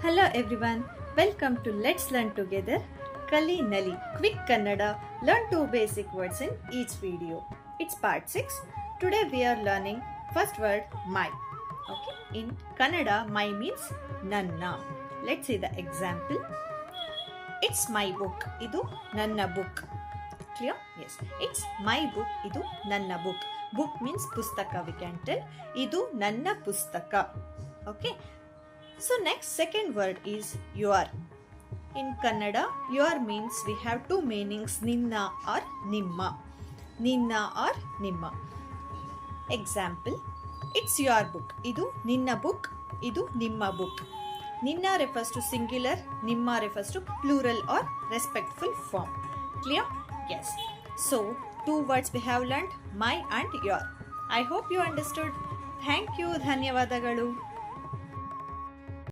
Hello everyone, welcome to Let's Learn Together. Kali Nali, quick Kannada, learn 2 basic words in each video. It's part 6. Today we are learning first word my. Okay, in Kannada, my means nanna. Let's see the example. It's my book. Idu nanna book. Clear? Yes. It's my book. Idu nanna book. Book means pustaka we can tell. Idu nanna pustaka. Okay. So next second word is your. In Kannada, your means we have two meanings, ninna or nimma. Ninna or nimma. Example, it's your book. Idu ninna book. Idu nimma book. Ninna refers to singular, nimma refers to plural or respectful form. Clear? Yes. So, two words we have learned, my and your. I hope you understood. Thank you. ಧನ್ಯವಾದಗಳು.